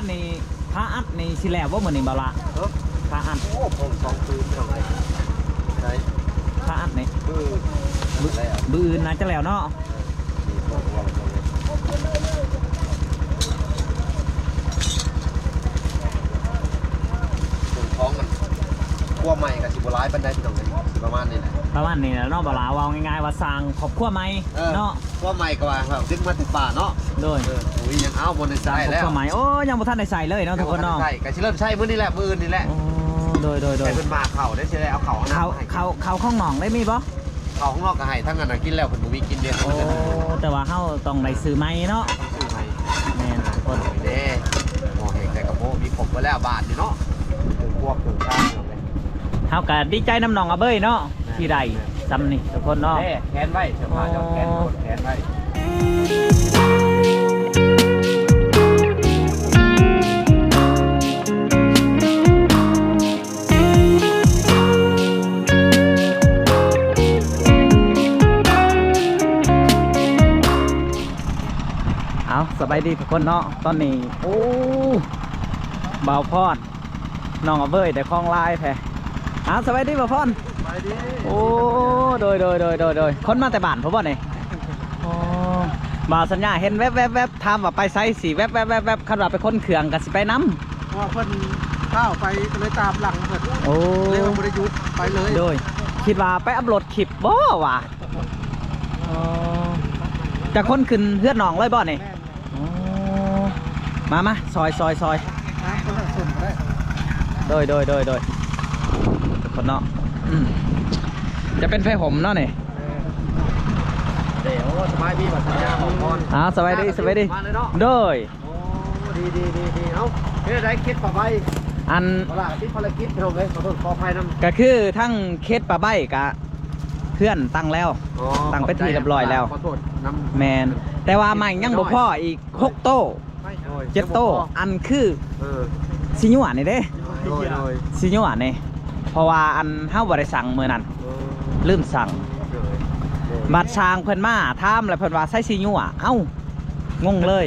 านนี่พระอัดนี่สิแล้วว่าเหมือนนี่บ่ละพระอัดโอ้ผม2 คืนทำไมใช่พระอัดนี่อะไรอ่ะบื้ออื่นน่าจะแล้วเนาะท้องมันขั้วใหม่กับสิบร้ายปันได้พี่น้องเลยประมาณนี้แหละประมาณนี้แหละเนาะบ่ละว่าง่ายๆว่าสร้างครอบครัวใหม่เนาะขั้วใหม่ก็ว่าครับดึงมาถึงป่าเนาะโดยอุ้ยยังเอาบนในใจแล้วครอบครัวใหม่โอ้ยังบ่ทันได้ใส่เลยเนาะทุกคนเนาะใช่ก็สิเริ่มใช้มื้อนี้แหละมื้ออื่นนี่แหละโดยแต่เพิ่นมาเข่าได้สิได้เอาเข่าเขาข้องหนองได้มีบ่เข่าข้างนอกก็ให้ทั้งนั้นกินแล้วเพิ่นบ่มีกินเด้อโอ้แต่ว่าเฮาต้องได้ซื้อใหม่เนาะซื้อใหม่แม่นคนเด้หมอเห็นแต่กระโปมีครบไว้แล้วบาทนี่เนาะถึงพวกถึงข้างเลยเฮาก็ดีใจน้ำหนองอาเบ้ยเนาะที่ใดซ้ำนี่ทุกคนเนาะแขนไว้เสื้อผ้าจะแขนไว้สบายดีทุกคนเนาะตอนนี้โอ้บ่าวพอดน้องอาเบ้ยแต่คลองลายแท้สบายดีบ่าวพอดสบายดีโอ้โดยคนมาแต่บ้านผมบ่เนี่ยโอ้บ่าวสัญญาเห็นแวบทำว่าไปไซสีแวบคันว่าไปค้นเขื่องกันสิไปน้ำว่าเพิ่นข้าวไปเลยตามหลังเพิ่นโอ้เลยบริยุทธ์ไปเลยโดยคิดว่าไปอัพโหลดคลิปบ่วะจะค้นขึ้นเฮือดหนองเลยบ่เนี่ยมาซอยโดยคนเนาะจะเป็นไฟห่มเนาะนี่เดี๋ยวสบายดีแบบสัญญาของพรสบายดีมาเลยเนาะโดยโอ้ดีเอ้าเฮ้ยได้คิดป่ะใบอันเวลาที่ภารกิจเราเลยขอโทษขออภัยน้ำก็คือทั้งเคสปลาใบกะเพื่อนตั้งแล้วตั้งไปที่เรียบร้อยแล้วขอโทษน้ำแมนแต่ว่าใหม่ยังบ่พ่ออีก6 โต้7 โต้อันคือซิญัวนี่เด้ซิญัวนี่เพราะว่าอันเฮาบ่ได้สั่งมื้อนั้นลืมสั่งบัดสร้างเพิ่นมาถามแล้วเพิ่นว่าใส่ซิญัวเอ้างงเลย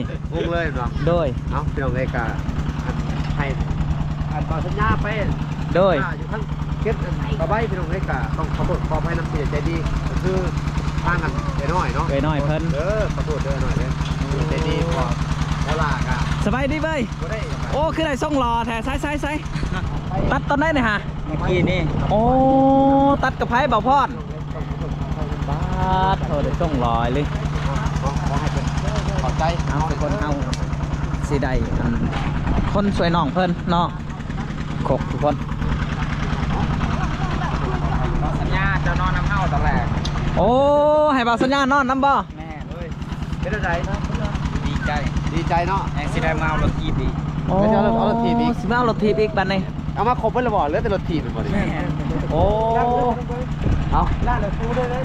เนาะโดยเอ้าเดี๋ยวเลยกะให้ต่อสัญญาไปโดยอยู่ทั้งเก็บต่อไปพี่น้องเลยกะต้องขอโทษขออภัยน้ำเสียใจดีก็คือทางกันไปหน่อยเนาะไปหน่อยเพิ่นขอโทษเด้อหน่อยเด้อใจดีพอเวลากะสบายดีเว้ยโอ้คือได้ส่งรอแท้ใส่ตัดตอนได้เนี่ยฮะเมื่อกี้นี่โอ้ตัดกับไผ่เบาพอดบ้าโทษได้ส่งรอเลยขอบใจเอาทุกคนเอาสีใดคนสวยน้องเพิ่นเนาะขกทุกคนสัญญาจะนอนน้ำเห่าตอนแรกโอ้ให้บ่าวสัญญานอนน้ำบ่แม่เลยเป็นอะไรดีใจเนาะแองสิได้มาเอารถทีบอีกไม่ใช่เอารถทีบอีกสิมาเอารถทีบอีกบัดนี้เอามาครบไปแล้วบ่เหลือแต่รถทีบเป็นบ่ดิโอ้เอาล่าเลยฟูได้เลย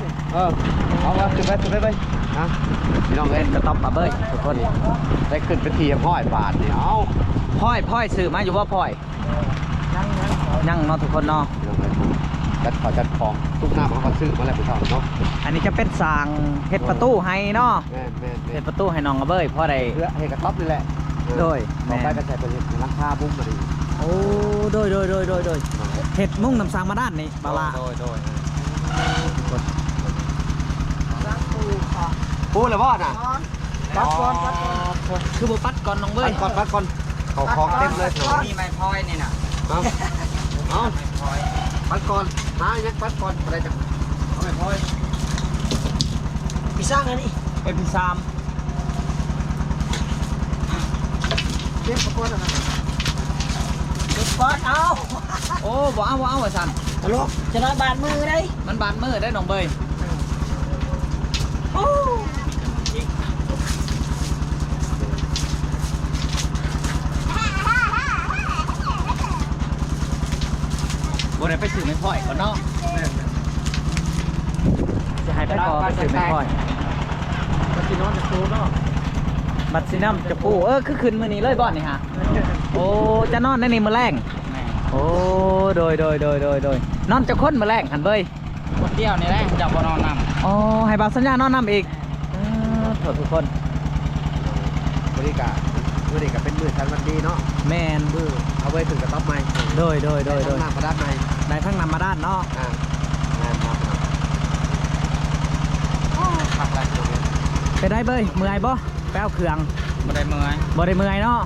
เอาว่าขึ้นไปนะพี่น้องเล่นกระต๊อบปะเบ้ยทุกคนได้ขึ้นไปทีห้อยบาทเนี่ยเอาพ่อยซื้อมาอยู่ว่าพ่อยยังเนาะทุกคนเนาะจัดของทุกหน้ามันก็ซื้อมาแล้วไปทำเนาะอันนี้จะเป็นสางเฮ็ดประตูให้เนาะเฮ็ดประตูให้น้องกระเบ้ยพ่อใดเฮ็ดกระต๊อบนี่แหละโดยต่อไปก็ใช้เป็นหลังคาบุ้งมาดิโอ้โดยเฮ็ดมุ่งนำสางมาด้านนี้บาลาโดยปูเลยบ่น่ะปัดก่อนคือบ่ปัดก่อนน้องเบ้ยปัดก่อนเขาของเต็มเลยมีไม้พลอยนี่น่ะเอาปัดก่อนหาอย่างปัดก่อนอะไรจังเอาไม้พลอยพี่สร้างอันนี้เป็นพี่3เก็บก่อนนะเก็บก่อนเอาโอ้บ่เอาไว้สั่นตลกจะนอนบาดมือได้มันบาดมือได้น้องเบ้ยบ่ได้ไปซื้อไม่พ่อยก่อนเนาะจะให้ไปพอไปซื้อไม่พ่อยบัตรซีนอนจะปูเนาะบัตรซีนัมจะปูคือขึ้นมื้อนี้เลยบ่นี่ฮะโอ้จะนอนในนี่มื้อแรงโอ้โดยนอนจะค้นมื้อแรงหันเบ้ยคนเดียวนี่แหละจะบ่นอนนำอ๋อให้บ่าวสัญญานอนนำอีกโทษทุกคนบริการ มื้อนี้ก็เป็นมื้อทันวันดีเนาะ แมน มื้อเอาไว้ถึงกระต๊อบใหม่ โดยน้ำมาด้านใน ในทั้งนำมาด้านเนาะ งานครับขับอะไรตรงนี้ ไปได้เบ้ยเมื่อยบ่ไปเอาเครื่อง บ่ได้เมื่อย บ่ได้เมื่อยเนาะ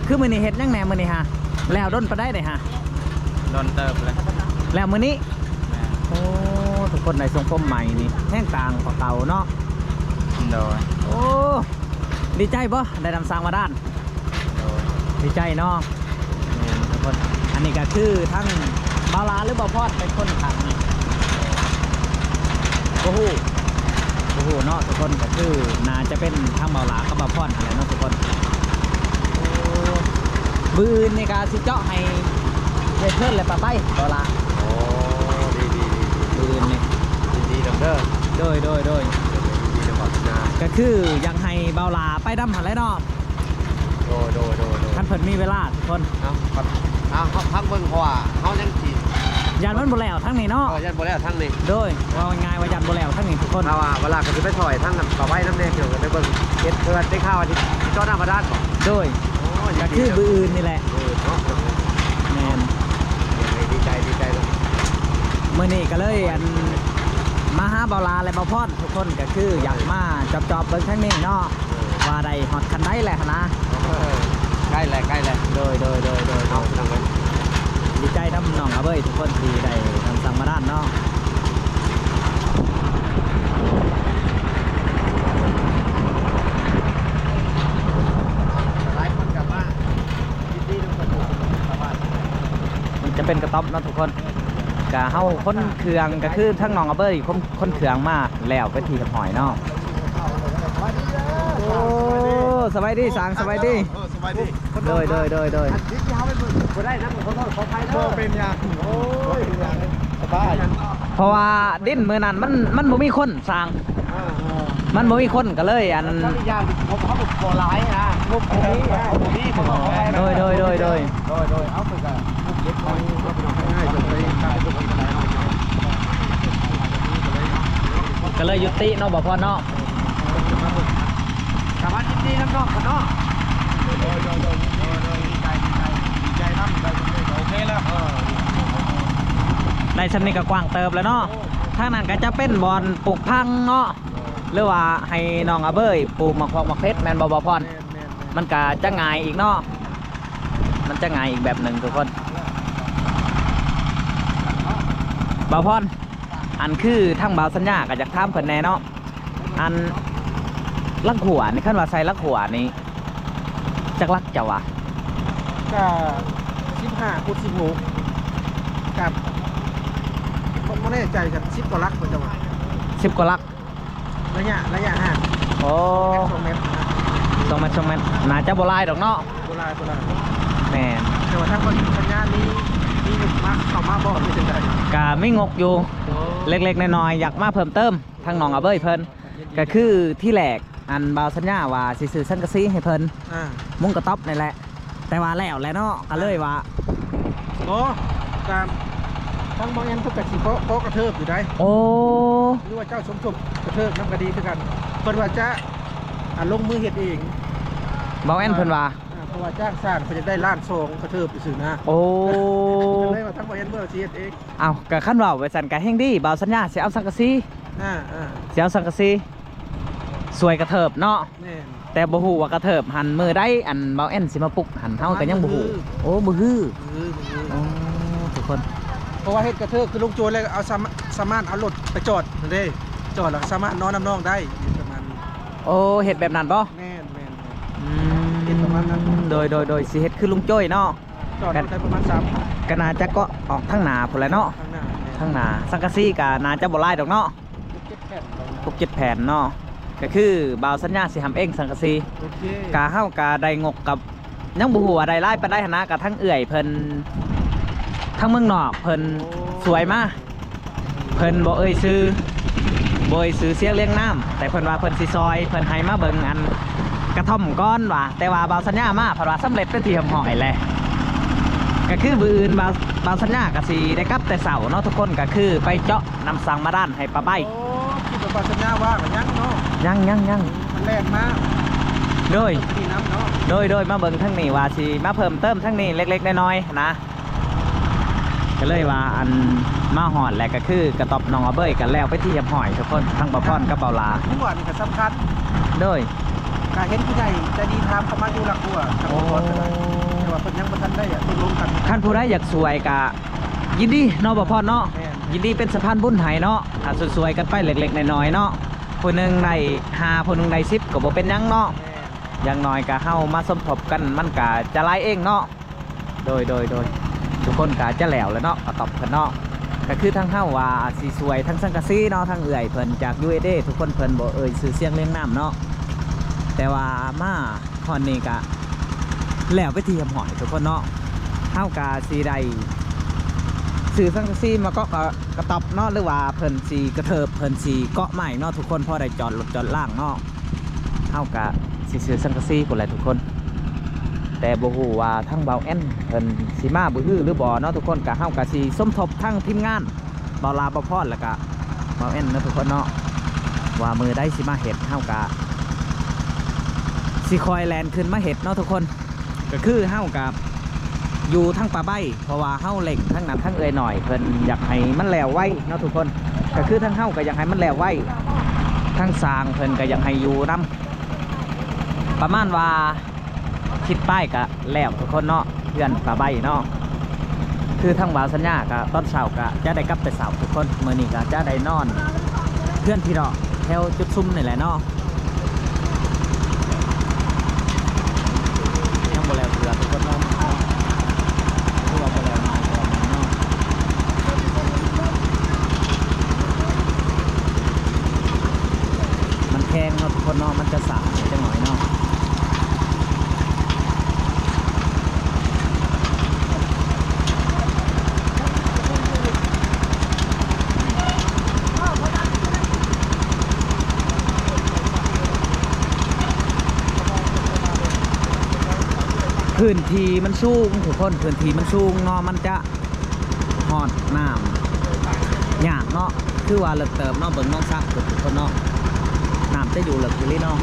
คือมื้อนี้เฮ็ดยังแหน่มื้อนี้ฮะแล้วด้นไปได้เลยฮะ โดนเติบเลย แล้วมื้อนี้โอ้ทุกคนในทรงผมใหม่นี่แห้งต่างกว่าเก่าเนาะ โดย โอ้ดีใจบ่ได้นำสร้างมาด้าน โดย ดีใจเนาะแม่นทุกคนอันนี้ก็คือทั้งบาลาหรือบ่พอดเป็นคนขับนี่โอ้โหเนาะทุกคนก็คือน่าจะเป็นทั้งบาลากับบ่พอดอะไรเนาะทุกคนโอ้บืนนี่ก็สิเจาะให้เฮ็ดเพิ่นเลยปะไปบาลา โอ้ดี บืนนี่ ดีเด้อ โดย ดีเด้อบอกนะ ก็คืออยากให้บาลาไปดำหันเลยเนาะ โดย ท่านเพิ่นมีเวลาทุกคน เอาพักเบิ่งเพราะว่าเขายังกิน ยานมันบ่แล้วทั้งนี้เนาะ ยันบ่แล้วทั้งนี้ โดยว่าง่ายว่ายานบ่แล้วทั้งนี้ทุกคน ถ้าว่าเวลาก็จะไปถอยทั้งนั้นต่อไปน้ำแดงเกี่ยวกับไปเบิ่งเฮ็ดเพื่อนได้ข้าวที่เจ้าหน้ามาด้าน โดยก็คือบืนนี่แหละ เนาะ แม่น ดีใจเลย มื่อนี้ก็เลยอันมาหาเบาลาและเบาพอดทุกคนก็คืออยากมาจอบเบิ่งทั้งนี้เนาะว่าได้ฮอดคันได้แหละนะ ใกล้แล้ว โดย เอาทางนั้น ดีใจน้ำน้องอาเบ้ยทุกคนที่ได้ทำสั่งมาด้านเนาะ หลายคนกลับมาดีทุกคนสบาย มันจะเป็นกระต๊อบเนาะทุกคนกะเฮาคนเครื่องก็คือทั้งน้องอาเบ้ยคนเครื่องมาแล้วไปทีกับหอยเนาะโอ้สบายดีสางสบายดี สบายดี โดย ที่เขาไปบ่ได้นะผมขออภัยเด้อ เป็นยาโอ้ยสบาย เพราะว่าดิ้นมือนั้นมันบ่มีคนสร้างมันบ่มีคนก็เลยอัน ก็อีกอย่างผมเขาบ่ร้ายนะงบนี้ผมขออภัยนะ โดย เอาไปกันเด็กน้อยง่ายๆจะไปขายตัวคนไหน ก็เลยยุติเนาะบ่พอเนาะ สามารถยินดีน้ำนอกกันเนาะดีใจน้ำได้โอเคแล้ว ในชั้นนี้ก็กว้างเติบแล้วเนาะทางนั้นก็จะเป็นบอนปลูกพังเนาะหรือว่าให้น้องอาเบ้ยปลูกมะพร้าวมะเพชรแมนบ่พรมันก็จะง่ายอีกเนาะมันจะง่ายอีกแบบหนึ่งทุกคนบ่พรอันคือทั้งบ่าวสัญญาก็อยากถามเพิ่นแน่เนาะอันลักหัวนี่คันว่าใส่ลักหัวนี่จักลักจะวะ ก็15 คูณ 16กับผมไม่แน่ใจกับ10กว่าลักมันจะว่า 10กว่าลัก ระยะห่าง โอ้ 2 เมตรนะ สองเมตรน่าจะบ่หลายดอกเนาะ โบราณ แม่น แต่ว่าถ้าคนสัญญานี้มีหนึ่งมาเข้ามาบอกไม่เป็นไร กะไม่งกอยู่เล็กๆน้อยๆอยากมาเพิ่มเติมทางน้องอาเบ้ยเพิ่นก็คือที่แหลกอันบ่าวสัญญาว่าสิซื้อสังกะสีให้เพิ่น มุ้งกระต๊อบนี่แหละ แต่ว่าแล้วแหละเนาะก็เลยว่า โอ้การทั้งบางอันทุกกะสิโป๊ะกระเทิบอยู่ได้ โอ้ หรือว่าเจ้าสมทบกระเทิบน้ำกระดีคือกันเพิ่นว่าจะลงมือเฮ็ดเอง บ่าวแอนเพิ่นว่า เพราะว่าจ้างสร้างเพิ่นจะได้ล้านสองกระเทิบไปสื่อนะ โอ้ เลยว่าทั้งบางอันเมื่อสิเฮ็ดเอง เอาก็คันว่าไว้สั่นก็แฮงดีบ่าวสัญญาสิเอาสังกะสี อ่า สิเอาสังกะสีสวยกระเถิบเนาะ แน่น แต่บ่ฮู้ว่ากระเถิบหันมือได้อันบ่าวแอนสิมาปลุกหันเฮาก็ยังบ่ฮู้โอ้บ่ฮือโอ้ทุกคน เพราะว่าเฮ็ดกระเทิบคือลุงโจรเลยเอาสามารถเอารถไปจอดนั่นเด้จอดแล้วสามารถนอนน้ำนองได้ประมาณนี้ โอ้เฮ็ดแบบนั้นบ่ แม่น เฮ็ดประมาณนั้นโดยสิเฮ็ดคือลุงจ้อยเนาะ จอดรถได้ประมาณ3 ก็น่าจะก็ออกทางหน้าพุ่นแหละเนาะ ข้างหน้า ทางหน้าสังกะสีก็น่าจะบ่หลายดอกเนาะ 7 แผ่น 6-7แผ่นเนาะก็คือบ่าวสัญญาสิทำเองสังกะสี โอเค กะเฮากะได้งกกับยังบ่ฮู้ว่าได้หลายปานใดหันนะกะทั้งเอื้อยเพิ่นทั้งเมืองนอกเพิ่นสวยมาเพิ่นบ่เอ่ยชื่อบ่เอ่ยชื่อเสียงเรียงน้ำแต่เพิ่นว่าเพิ่นสิซอยเพิ่นให้มาเบิ่งอันกระท่อมก้อนว่าแต่ว่าบ่าวสัญญามาเพิ่นว่าสำเร็จเป็นที่หอยแหละก็คือมื้ออื่นบ่าวสัญญาก็สิได้กลับแต่เช้าเนาะทุกคนก็คือไปเจาะน้ำสังมาด้านให้ป้าใบ โอ้คิดว่าสัญญาว่าก็ยังเนาะ ยัง มันแรงมาก โดย นี่น้ำเนาะ โดยมาเบิ่งทั้งนี้ว่าสิมาเพิ่มเติมทั้งนี้เล็กๆน้อยๆนะก็เลยว่าอันมาหอดแหละก็คือกระตอบน้องอาเบยกันแล้วไปที่เหียบหอยทุกคนทั้งบ่พรกับเบาลา หัวนี่ก็สำคัญ โดย การเห็นผู้ใหญ่จะดีทำเข้ามาอยู่หลักหัวทำก่อนแต่ว่าเพิ่นยังบ่ทันได้ตกลงกัน ท่านผู้ใดอยากสวยกะยินดีเนาะบ่พรเนาะยินดีเป็นสะพานบุญให้เนาะถ้าสวยๆกันไปเล็กๆน้อยๆเนาะผู้หนึงได้5ผู้หนึงได้10ก็บ่เป็นหยังเนาะอย่างน้อยก็เฮามาสมทบกันมันก็จะหลายเองเนาะโดยทุกคนก็จะแล้วเนาะก็ตอบเพิ่นเนาะก็คือทั้งเฮาว่าสิสวยทั้งสังกะสีเนาะทั้งเอื่อยเพิ่นจาก USA ทุกคนเพิ่นบ่เอ่ยชื่อเสียงเรียงนามเนาะแต่ว่ามาตอนนี้ก็แล้วไปที่เหียบหอยทุกคนเนาะเฮาก็สิได้สื่อสังกะสีมาเกาะกระตอบเนาะหรือว่าเพิ่นสิกระเทิบเพิ่นสิเกาะใหม่เนาะทุกคนพอได้จอดรถจอดล่างเนาะเฮาก็สิซื้อสังกะสีพุ่นแหละทุกคนแต่บ่ฮู้ว่าทั้งเบาแอนเพิ่นสิมาบ่ฮือหรือบ่เนาะทุกคนก็เฮาก็สิสมทบทั้งทีมงานเบาลาบ่พรแล้วก็เบาแอนเนาะทุกคนเนาะว่ามือได้สิมาเฮ็ดเฮาก็สิคอยแลนขึ้นมาเฮ็ดเนาะทุกคนก็คือเฮาก็อยู่ทั้งป่าใบเพราะว่าเฮาเล่งทั้งนั้นทั้งเอ่ยหน่อยเพิ่นอยากให้มันแล้วไวเนาะทุกคนก็คือทั้งเฮาก็อยากให้มันแล้วไวทั้งสร้างเพิ่นก็อยากให้อยู่นํประมาณว่าคิดป้ายก็แล้วทุกคนเนาะเพื่อนป่าใบเนาะคือทั้งบ่าวสัญญาก็ตอนเช้าก็จะได้กลับไปเช้าทุกคนมื้อนี้ก็จะได้นอนเพื่อนพี่เนาะแถวจุดซุ่มนี่แหละเนาะยังบ่แล้วเพื่อทุกคนเนาะคือว่าบ่แล้วเนาะมันแพงเนาะทุกคนเนาะมันจะสาจังหน่อยเนาะพื้นที่มันสูงทุกคนพื้นที่มันสูงเนาะมันจะหอดน้ำยากเนาะคือว่าเลิกเติมเนาะเบิ่งน้องซักทุกคนเนาะน้ำจะอยู่เลิกอยู่เลยเนาะ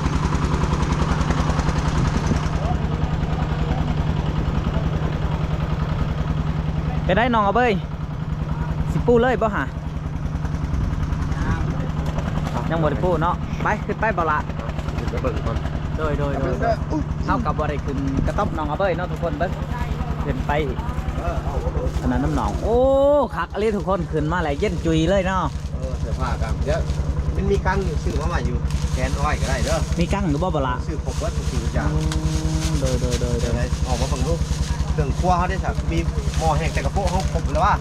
ไปได้น้องเอาเบยสิปูเลยบ่ฮะยังบ่ได้ปูเนาะไปขึ้นไปบ่ละ จะเบิ่งก่อน โดยเท่ากับบริขึ้นกระต๊อบน้องอาเบยเนาะทุกคนเบิ้งขึ้นไปขนาดน้ำหนองโอ้คักอะไรทุกคนขึ้นมาแล้วเย็นจุยเลยเนาะ เสื้อผ้ากันเดี๋ยวมันมีกังอยู่ซื้อมาใหม่อยู่แขนอ้อยก็ได้เด้อ มีกั้งหรือบ่บ่ละ ซื้อครบวัดทุกสิ่งทุกอย่าง โดย เดี๋ยวไหนออกมาฝั่งนู้นเครื่องครัวเขาได้สักมีหม้อแห้งแต่กระโปงเขาครบแล้วว่า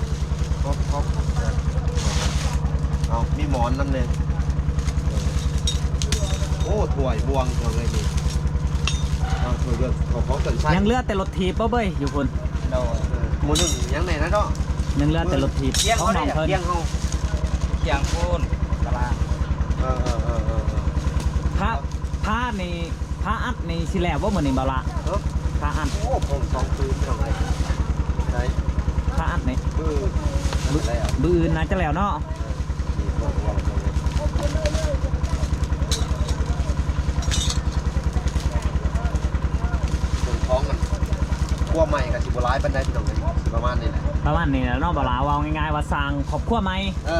ครบเอามีหมอนนั่นเลยโอ้ถ้วยบวงตัวเลยนี่เอาถ้วยเลือกของเกินใช่ ยังเหลือแต่รถทีบบ่เบยอยู่คน หมูหนึ่งยังไหนนะเนาะ ยังเหลือแต่รถทีบ เที่ยง เขา เขา หน ได้ องเพิ่น เที่ยงเขา เสียงพูนตลาด พระนี่พระอัดนี่สิแล้วบ่มื้อนี้บ่ละพระอัด โอ้ผมสองคืนทำไมใช่ พระอัดนี่ แล้ว บื้ออื่นน่าจะแล้วเนาะ ท้องกันขั้วใหม่กับสิบร้ายปันได้พี่น้องเลยประมาณนี้แหละ ประมาณนี้แหละเนาะบ่ละว่าง่ายๆว่าสร้างครอบครัวใหม่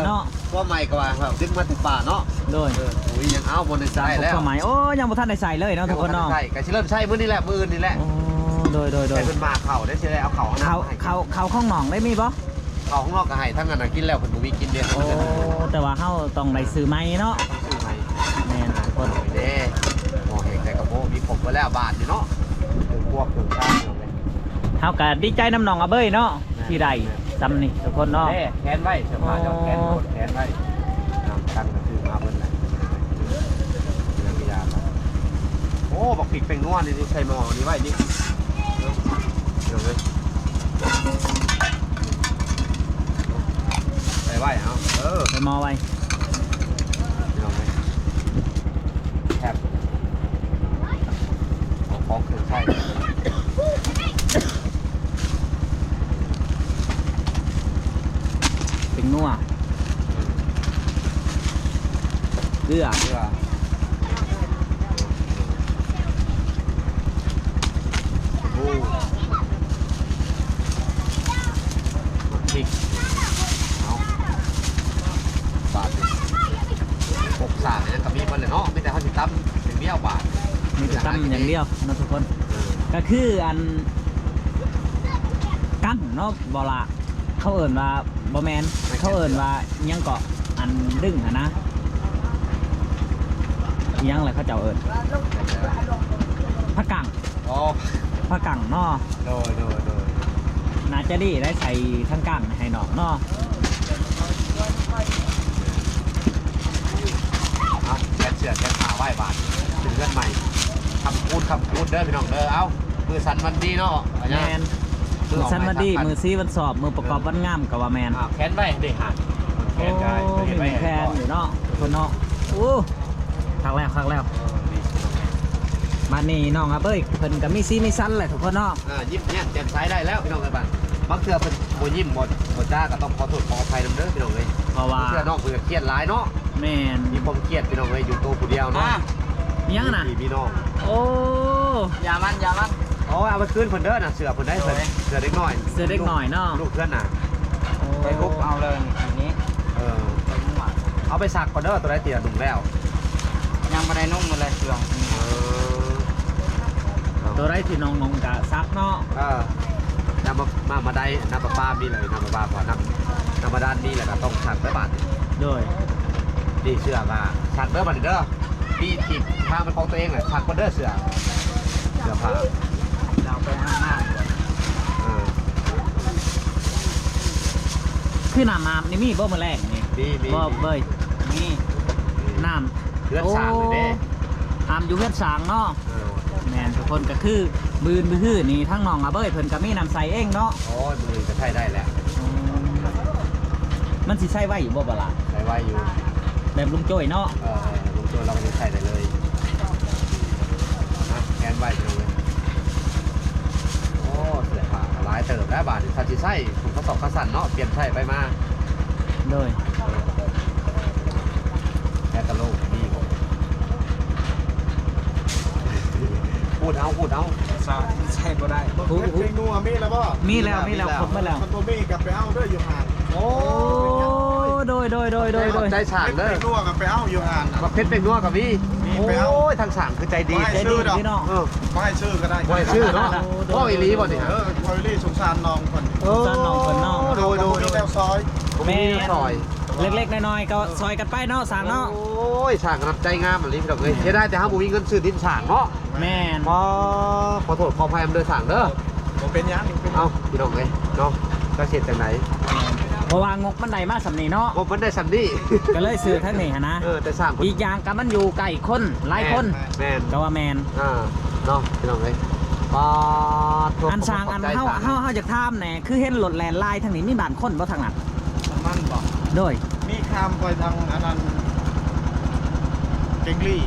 เนาะ ขั้วใหม่ก็ว่าครับดึงมาถึงป่าเนาะ โดย อุ้ยยังเอาบนได้ สร้าง ใช่ ครอบ แล้ว ครัวใหม่โอ้ยังบ่ทันได้ใส่เลยเนาะทุกคนเนาะ ใช่ก็จะเริ่มใช่มื้อนี้แหละมื้อนี่แหละ โอ้โดย ใช่เป็นมาเข่าได้เชื่อเอาเข่า เขาข้องหนองได้มีบ่ เข่าข้างนอกก็ให้ทั้งนั้นกินแล้วคนบุมีกินเดียว โอ้แต่ว่าเฮาต้องได้ซื้อไม้เนาะ ซื้อใหม่ แม่นทุกคน เด้หมอแห้งแต่กระโปงมีผมไว้แล้วบาทอยู่เนาะถึงพวกถึงข้าวเลย เฮาก็ดีใจน้ำหนองอาเบยเนาะที่ได้ซ้ำนี่ทุกคนเนาะ แขนไว้เสื้อผ้าจะแขนโคตรแขนไว้ตั้งก็ซื้อมาเพิ่นแหละเรื่องยาครับโอ้บอกผิดเป็นนวดนี่ใส่หม้อนี่ไว้นี่เดี๋ยวเลยใส่ไว้เอาไปมอไว้ เดี๋ยวเลยแทบของเครื่องใช้ เป็นนัวเกลือ เพื่อ ำอย่างเดียวเนาะทุกคนก็คืออันกั้งเนาะบอละเขาเอิ่นว่าบอแมนเขาเอิ่นว่ายังเกาะอันดึงอะนะยังอะไรเขาเจ้าเอิ่นผักกัง อ๋อ ผักกังเนาะ โดยน่าจะดีได้ใส่ทั้งกังให้น้องเนาะ เอาแกะเสือแกะขาไหว้บาทถึงเรื่องใหม่คำพูดเด้อพี่น้องเด้อเอามือสันวันดีเนาะ แมนมือสั้นวันดีมือซีวันสอบมือประกอบวันงามกับว่าแมน แขนไว้เด็กหันแข โอ้ นกาย มีแคนอยู่เนาะคนเนาะโอ้คักแล้วบ้านนี้น้องครับเอ้ยเพิ่นก็มีซีมีสั้นแหละทุกคนเนาะ ยิ้มเนี่ยแจ่มใสได้แล้วพี่น้องกันบ้างบางเทื่อเป็นโมยิ้มหมดจ้าก็ต้องขอโทษขออภัยนำเด้อพี่น้องเลย เพราะว่า เทื่อน้องเพื่อเครียดหลายเนาะ แม่น มีความเครียดพี่น้องเลยอยู่ตัวผู้เดียวเนาะ ยังนะ พี่น้อง โอ้ อย่ามัน อ๋อเอาไปคืนเพิ่นเด้อน่ะเสือเพิ่นได้เสือเด็กน้อย เสื้อเด็กหน่อยเนาะ ลูกเพื่อนน่ะ ไปรุบเอาเลยทีนี้ เออเอาไปสักก่อนเด้อตัวได้เตียดุงแล้ว ยังไม่ได้นุ่มเลยเครื่อง ตัวไรที่น้องกะซักเนาะ นำมาได้นำมาป้ามีเลยนำมาป้าก่อนนำมาด้านนี้แหละก็ต้องสักไปบาท โดย ดีเสือมาสักเด้อบาทเด้อพี่ทีทางเป็นของตัวเองเลยสักก่อนเด้อเสือผ้า เราไปห้างหน้า คือน้ำนี่มีบ่มาแรกนี่ มี บ่เบย นี่ น้ำ เลือดสางเลยเด้ น้ำอยู่เฮือนสางเนาะแม่นทุกคนก็คือบืนนี่ทั้งน้องอาเบยเพิ่นก็มีน้ำใสเองเนาะ โอ้ยมือจะใช้ได้แล้ว มันสิใช้ไว้อยู่บ่บ่ล่ะ ใช้ไว้อยู่ แบบลุงโจ้ยเนาะ ลุงโจเราก็จะใช้ได้เลยแกนไว้เลยโอ้เสือผ้าหลายเติบแล้วบาทถ้าจะใช้ผมก็สอบข้าสั่นเนาะเปลี่ยนใช้ไปมา โดย แค่กระโหลกดีกว่าพูดเอา ใช่ก็ได้ เพชรเพลงนัวมีแล้วป่ะ มีแล้วครบมาแล้ว มันตัวมีกับไปเอาเด้ออยู่ห่าง โอ้ โดย ใจฉาง เพชร เด้อ เพลงนัวกับไปเอาอยู่ห่าง มาเพชรเป็นนัวกับพี่ มีไปเอา โอ้ยทางฉางคือใจดี ใจดีพี่น้อง ไม่ให้ชื่อก็ได้ ไว้ชื่อเนาะพ่ออีลีบ่เนี่ย คอยรีสงสารน้องคน สานน้องเพิ่นเนาะ โดย มีแนวซอย แม่ซอย เล็กๆน้อยๆก็ซอยกันไปเนาะสางเนาะ โอ้ยฉางรับใจงามแบบนี้พี่ดอกเลยเสียได้แต่ห้ามบุมีเงินซื้อดินฉางเนาะ แม่น ขอโทษขออภัยเด้อฉางเด้อ ผมเป็นยังเป็น เอ้าพี่ดอกเลยเนาะก็เสร็จจากไหน เพราะว่างกมันได้มาสำนีเนาะ โอ้มันได้สันนี่ ก็เลยซื้อทั้งนี้หั้นนะ แต่ฉาง อีกอย่างก็มันอยู่ใกล้คนหลายคน แม่น ก็ว่าแมน เนาะพี่ดอกเลยโทษ อันสร้างอันเฮาจากท่ามแหน่คือเห็นรถแลนไลน์ทางนี้มีบ้านคนบ่ทางนั้น มันบอก โดย มีคำไปทางอันนั้นเกงลี่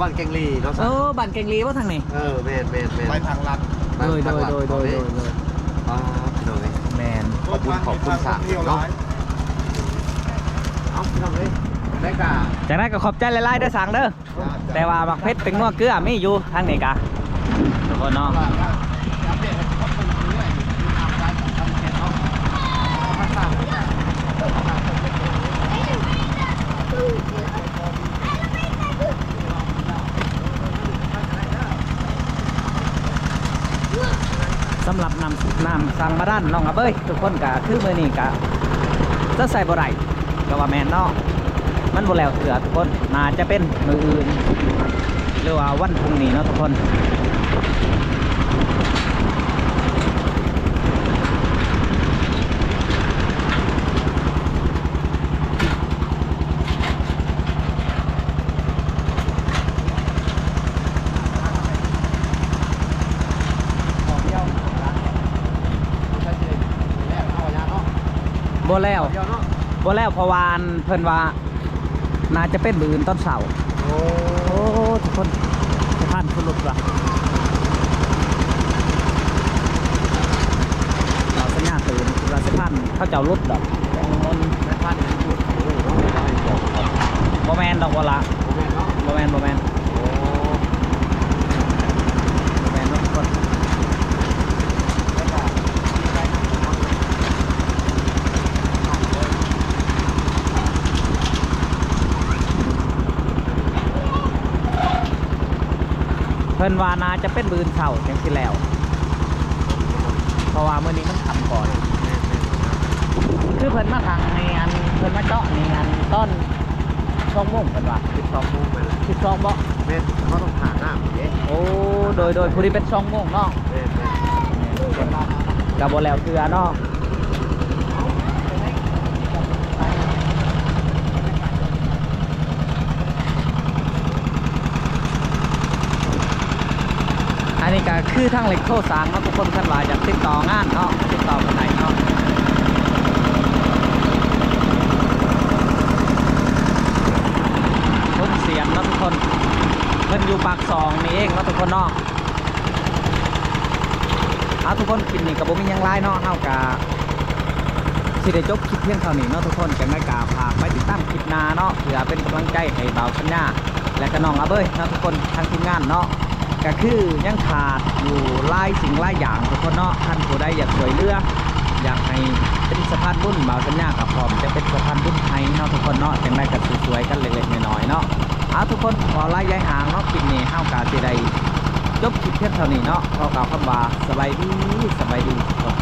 บ้านเกงลีเนาะ บ้านเกงลีบ่ทางนี้ แม่น ไปทางลัด โดย พี่ดอกเลย แมน ขอบคุณฉาง เที่ยว เนาะ ร้าย เอ้าพี่ดอกเลยได้กะ จากนั้นก็ขอบใจหลายๆเด้อสั่งเด้อแต่ว่าบักเพชรเป็นงัวเกลือมีอยู่ทางนี้กะทุกคนเนาะ อัปเดตให้ครบเป็นเรื่อยๆตามรายของทางเพจเนาะภาษาสำหรับน้ำสั่งมาด้านน้องอาเบ้ยทุกคนกะคือมื้อนี้กะจะใส่บ่ได้ก็ว่าแม่นเนาะมันบ่แล้วเถื่อทุกคนน่าจะเป็นมื้ออื่นหรือว่าวันพรุ่งนี้เนาะทุกคนบ่แล้วเพราะว่าอันเพิ่นว่าน่าจะเป็นมื้ออื่นตอนเช้าโอ้ทุกคนสะพานคุณลุกว่ะเราสัญญาตื่นเราสะพานเขาเจ้ารุดดอกบ่แม่นดอกว่าละบ่แม่นเนาะทุกคน พิ่นว่านาจะเป็นบืนเสาจังสิแล้ว เพราะว่ามื้อนี้มันทำก่อน คือเพิ่นมาทางในอันเพิ่นมาเจาะในอันต้นช่องม่วงเพิ่นว่า 12 โมงไปแล้ว 12บ่ แม่เขาต้องผ่าน้ำเอ๊ะ โอ้โดยผู้ที่เป็นช่องม่วงเนาะ แม่ ก็บ่แล้วเทื่อเนาะอันนี้ก็คือทางเหล็กโทรสร้างเนาะทุกคนท่านว่าอยากติดต่องานเนาะติดต่อกันได้เนาะทุนเสียงเนาะทุกคนเพิ่นอยู่ปากซองนี่เองเนาะทุกคนเนาะเอาทุกคนกินนี่ก็บ่มีหยังหลายเนาะเฮาก็สิได้จบคลิปเพียงเท่านี้เนาะทุกคนจังได๋ก็ฝากไว้ติดตามคลิปหน้าเนาะเพื่อเป็นกำลังใจให้บ่าวสัญญาและก็น้องอาเบ้ยเนาะทุกคนทางทีมงานเนาะก็คือยังขาดอยู่หลายสิ่งหลายอย่างทุกคนเนาะท่านผู้ใดอยากช่วยเหลืออยากให้เป็นสะพานบุญบ่าวสัญญากับพร้อมจะเป็นสะพานบุญให้เนาะทุกคนเนาะจังได๋ก็สวยๆกันเล็กๆน้อยๆเนาะเอาทุกคนขอลายยายหางเนาะคลิปนี้เฮาก็สิได้จบคลิปเพียงเท่านี้เนาะขอกล่าวคำว่าสบายดีทุกคน